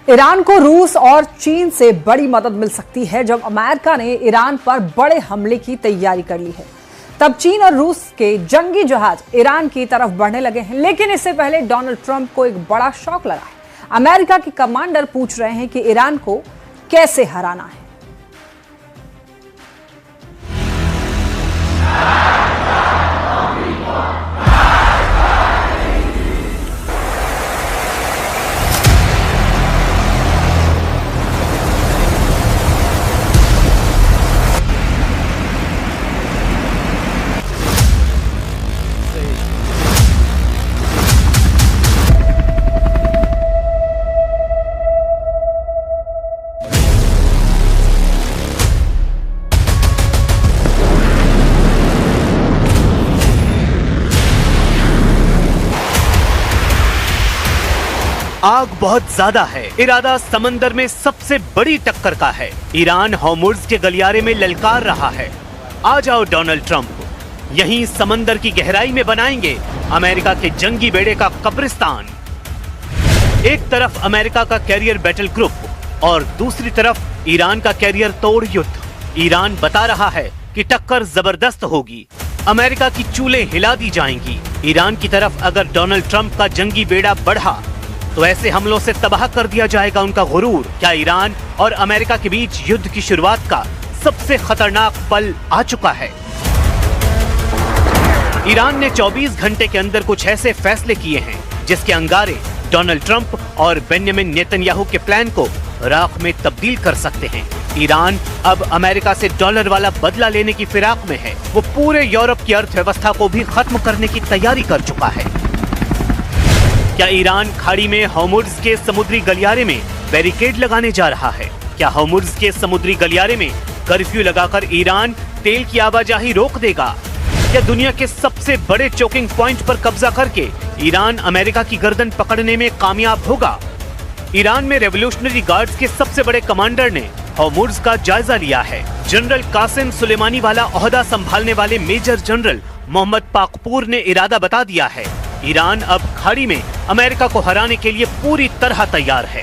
Iran को रूस और चीन से बड़ी मदद मिल सकती है। जब अमेरिका ने ईरान पर बड़े हमले की तैयारी कर ली है, तब चीन और रूस के जंगी जहाज ईरान की तरफ बढ़ने लगे हैं। लेकिन इससे पहले डोनाल्ड ट्रंप को एक बड़ा शॉक लगा है। अमेरिका के कमांडर पूछ रहे हैं कि ईरान को कैसे हराना है। आग बहुत ज्यादा है। इरादा समंदर में सबसे बड़ी टक्कर का है। ईरान हॉर्मुज़ के गलियारे में ललकार रहा है, आ जाओ डोनाल्ड ट्रंप। यहीं समंदर की गहराई में बनाएंगे अमेरिका के जंगी बेड़े का कब्रिस्तान। एक तरफ अमेरिका का कैरियर बैटल ग्रुप और दूसरी तरफ ईरान का कैरियर तोड़ युद्ध। ईरान बता रहा है कि टक्कर जबरदस्त होगी, अमेरिका की चूल्हे हिला दी जाएंगी। ईरान की तरफ अगर डोनाल्ड ट्रंप का जंगी बेड़ा बढ़ा तो ऐसे हमलों से तबाह कर दिया जाएगा उनका गुरूर। क्या ईरान और अमेरिका के बीच युद्ध की शुरुआत का सबसे खतरनाक पल आ चुका है? ईरान ने 24 घंटे के अंदर कुछ ऐसे फैसले किए हैं जिसके अंगारे डोनाल्ड ट्रंप और बेंजामिन नेतन्याहू के प्लान को राख में तब्दील कर सकते हैं। ईरान अब अमेरिका से डॉलर वाला बदला लेने की फिराक में है। वो पूरे यूरोप की अर्थव्यवस्था को भी खत्म करने की तैयारी कर चुका है। क्या ईरान खाड़ी में हॉर्मुज़ के समुद्री गलियारे में बैरिकेड लगाने जा रहा है? क्या हॉर्मुज़ के समुद्री गलियारे में कर्फ्यू लगाकर ईरान तेल की आवाजाही रोक देगा? क्या दुनिया के सबसे बड़े चोकिंग पॉइंट पर कब्जा करके ईरान अमेरिका की गर्दन पकड़ने में कामयाब होगा? ईरान में रेवोल्यूशनरी गार्ड्स के सबसे बड़े कमांडर ने हॉर्मुज़ का जायजा लिया है। जनरल कासिम सुलेमानी वाला ओहदा संभालने वाले मेजर जनरल मोहम्मद पाकपूर ने इरादा बता दिया है। ईरान अब खाड़ी में अमेरिका को हराने के लिए पूरी तरह तैयार है।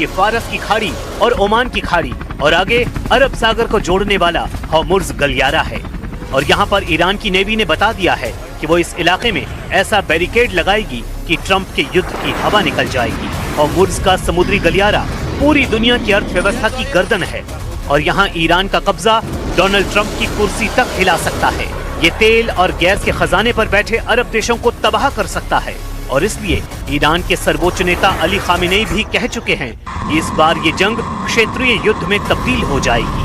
ये फारस की खाड़ी और ओमान की खाड़ी और आगे अरब सागर को जोड़ने वाला हॉर्मुज़ गलियारा है। और यहाँ पर ईरान की नेवी ने बता दिया है कि वो इस इलाके में ऐसा बैरिकेड लगाएगी कि ट्रंप के युद्ध की हवा निकल जाएगी। हॉर्मुज़ का समुद्री गलियारा पूरी दुनिया की अर्थव्यवस्था की गर्दन है और यहाँ ईरान का कब्जा डोनाल्ड ट्रंप की कुर्सी तक हिला सकता है। ये तेल और गैस के खजाने पर बैठे अरब देशों को तबाह कर सकता है और इसलिए ईरान के सर्वोच्च नेता अली खामेनेई भी कह चुके हैं कि इस बार ये जंग क्षेत्रीय युद्ध में तब्दील हो जाएगी।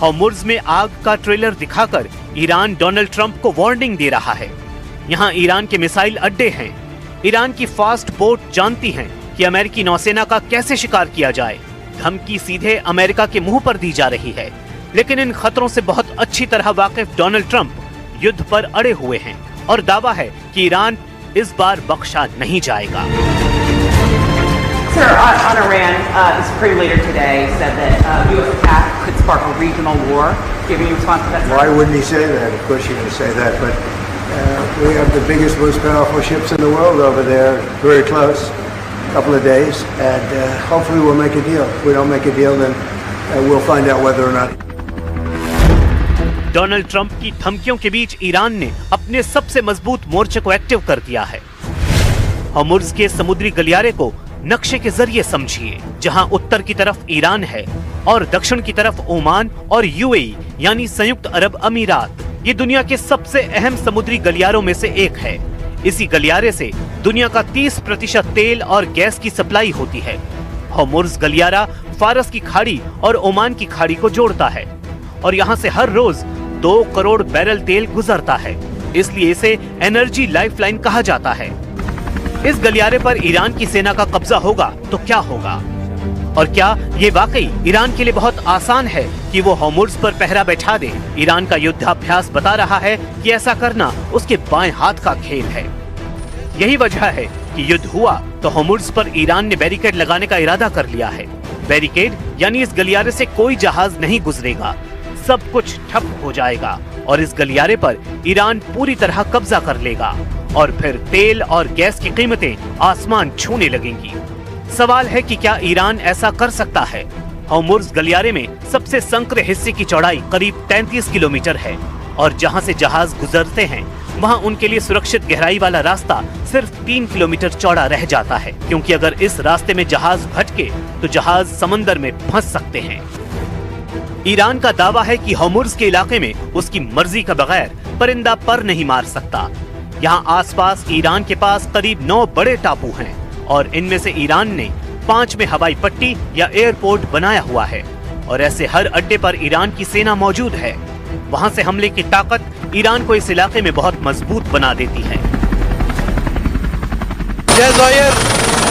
हॉर्मुज़ में आग का ट्रेलर दिखाकर ईरान डोनाल्ड ट्रंप को वार्निंग दे रहा है। यहाँ ईरान के मिसाइल अड्डे हैं। ईरान की फास्ट बोट जानती हैं कि अमेरिकी नौसेना का कैसे शिकार किया जाए। धमकी सीधे अमेरिका के मुंह पर दी जा रही है, लेकिन इन खतरों से बहुत अच्छी तरह वाकिफ डोनाल्ड ट्रंप युद्ध पर अड़े हुए हैं और दावा है कि ईरान इस बार बख्शा नहीं जाएगा। Sir, on Iran, the Supreme Leader today said that U.S. attack could spark a regional war. Giving you response to that? Why wouldn't he say that? Of course you're going to say that, but we have the biggest, most powerful ships in the world over there, very close, a couple of days, and hopefully we'll make a deal. If we don't make a deal, then we'll find out whether or not. Donald Trump की धमकियों के बीच Iran ने अपने सबसे मजबूत मोर्चे को active कर दिया है। हॉर्मुज़ के समुद्री गलियारे को नक्शे के जरिए समझिए, जहां उत्तर की तरफ ईरान है और दक्षिण की तरफ ओमान और यूएई यानी संयुक्त अरब अमीरात। ये दुनिया के सबसे अहम समुद्री गलियारों में से एक है। इसी गलियारे से दुनिया का 30% तेल और गैस की सप्लाई होती है। हॉर्मुज़ गलियारा फारस की खाड़ी और ओमान की खाड़ी को जोड़ता है और यहाँ से हर रोज 2 करोड़ बैरल तेल गुजरता है, इसलिए इसे एनर्जी लाइफलाइन कहा जाता है। इस गलियारे पर ईरान की सेना का कब्जा होगा तो क्या होगा? और क्या ये वाकई ईरान के लिए बहुत आसान है कि वो होर्मुज़ पर पहरा बैठा दे? ईरान का युद्धाभ्यास बता रहा है कि ऐसा करना उसके बाएं हाथ का खेल है। यही वजह है कि युद्ध हुआ तो होर्मुज़ पर ईरान ने बैरिकेड लगाने का इरादा कर लिया है। बैरिकेड यानी इस गलियारे से कोई जहाज नहीं गुजरेगा, सब कुछ ठप हो जाएगा और इस गलियारे पर ईरान पूरी तरह कब्जा कर लेगा और फिर तेल और गैस की कीमतें आसमान छूने लगेंगी। सवाल है कि क्या ईरान ऐसा कर सकता है? होर्मुज़ गलियारे में सबसे संकरे हिस्से की चौड़ाई करीब 33 किलोमीटर है और जहां से जहाज गुजरते हैं वहां उनके लिए सुरक्षित गहराई वाला रास्ता सिर्फ 3 किलोमीटर चौड़ा रह जाता है, क्योंकि अगर इस रास्ते में जहाज भटके तो जहाज समंदर में फंस सकते हैं। ईरान का दावा है कि होर्मुज़ के इलाके में उसकी मर्जी का बगैर परिंदा पर नहीं मार सकता। यहाँ आसपास ईरान के पास करीब 9 बड़े टापू हैं और इनमें से ईरान ने 5 में हवाई पट्टी या एयरपोर्ट बनाया हुआ है और ऐसे हर अड्डे पर ईरान की सेना मौजूद है। वहाँ से हमले की ताकत ईरान को इस इलाके में बहुत मजबूत बना देती है। जज़ायर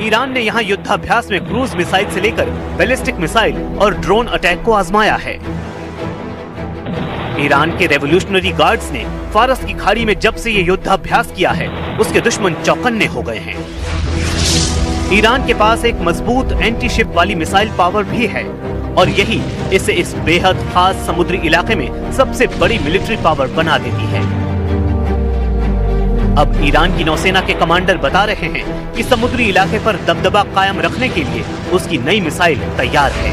ईरान ने यहाँ युद्धाभ्यास में क्रूज मिसाइल से लेकर बैलिस्टिक मिसाइल और ड्रोन अटैक को आजमाया है। ईरान के रेवोल्यूशनरी गार्ड्स ने फारस की खाड़ी में जब से ये युद्धाभ्यास किया है उसके दुश्मन चौकन्ने हो गए हैं। ईरान के पास एक मजबूत एंटी शिप वाली मिसाइल पावर भी है और यही इसे इस बेहद खास समुद्री इलाके में सबसे बड़ी मिलिट्री पावर बना देती है। अब ईरान की नौसेना के कमांडर बता रहे हैं कि समुद्री इलाके पर दबदबा कायम रखने के लिए उसकी नई मिसाइल तैयार है।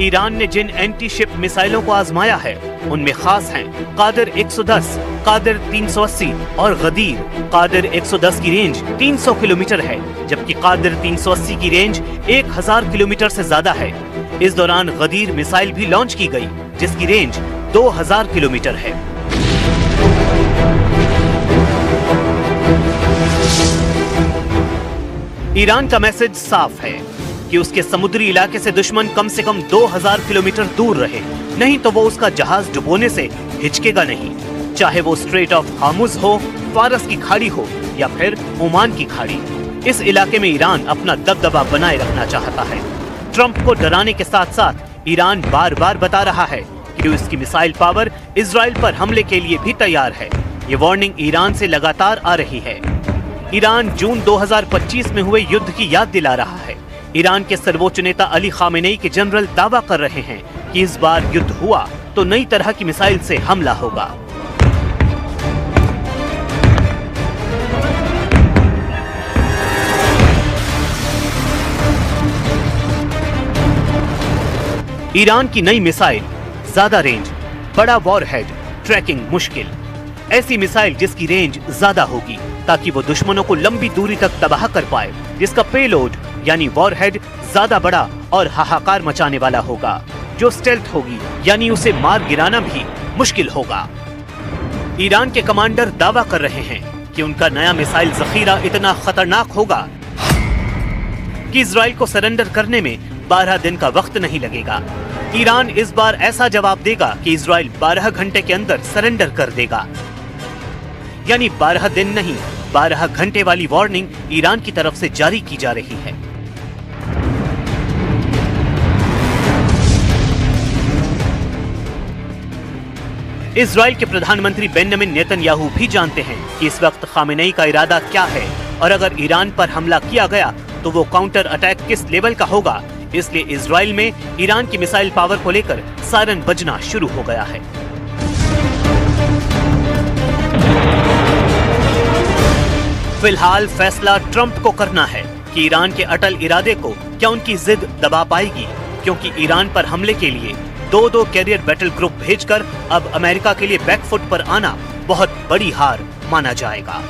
ईरान ने जिन एंटी शिप मिसाइलों को आजमाया है उनमें खास हैं कादिर 110, कादिर 380 और गदीर। कादिर 110 की रेंज 300 किलोमीटर है जबकि कादिर 380 की रेंज 1000 किलोमीटर से ज्यादा है। इस दौरान गदीर मिसाइल भी लॉन्च की गई जिसकी रेंज 2000 किलोमीटर है। ईरान का मैसेज साफ है कि उसके समुद्री इलाके से दुश्मन कम से कम 2000 किलोमीटर दूर रहे, नहीं तो वो उसका जहाज डुबोने से हिचकेगा नहीं, चाहे वो स्ट्रेट ऑफ होर्मुज़ हो, फारस की खाड़ी हो या फिर ओमान की खाड़ी। इस इलाके में ईरान अपना दबदबा बनाए रखना चाहता है। ट्रंप को डराने के साथ साथ ईरान बार बार बता रहा है कि उसकी मिसाइल पावर इजराइल पर हमले के लिए भी तैयार है। ये वार्निंग ईरान से लगातार आ रही है। ईरान जून 2025 में हुए युद्ध की याद दिला रहा है। ईरान के सर्वोच्च नेता अली खामेनेई के जनरल दावा कर रहे हैं कि इस बार युद्ध हुआ तो नई तरह की मिसाइल से हमला होगा। ईरान की नई मिसाइल, ज्यादा रेंज, बड़ा वॉरहेड, ट्रैकिंग मुश्किल। ऐसी मिसाइल जिसकी रेंज ज्यादा होगी ताकि वो दुश्मनों को लंबी दूरी तक तबाह कर पाए, जिसका पेलोड यानी वॉरहेड ज्यादा बड़ा और हाहाकार मचाने वाला होगा, जो स्टेल्थ होगी यानी उसे मार गिराना भी मुश्किल होगा। ईरान के कमांडर दावा कर रहे हैं कि उनका नया मिसाइल जखीरा इतना खतरनाक होगा कि इजराइल को सरेंडर करने में 12 दिन का वक्त नहीं लगेगा। ईरान इस बार ऐसा जवाब देगा कि इजराइल 12 घंटे के अंदर सरेंडर कर देगा, यानी 12 दिन नहीं 12 घंटे वाली वार्निंग ईरान की तरफ से जारी की जा रही है। इजराइल के प्रधानमंत्री बेंजामिन नेतन्याहू भी जानते हैं कि इस वक्त खामेनेई का इरादा क्या है और अगर ईरान पर हमला किया गया तो वो काउंटर अटैक किस लेवल का होगा, इसलिए इजराइल में ईरान की मिसाइल पावर को लेकर सायरन बजना शुरू हो गया है। फिलहाल फैसला ट्रंप को करना है कि ईरान के अटल इरादे को क्या उनकी जिद दबा पाएगी, क्योंकि ईरान पर हमले के लिए 2-2 कैरियर बैटल ग्रुप भेजकर अब अमेरिका के लिए बैकफुट पर आना बहुत बड़ी हार माना जाएगा।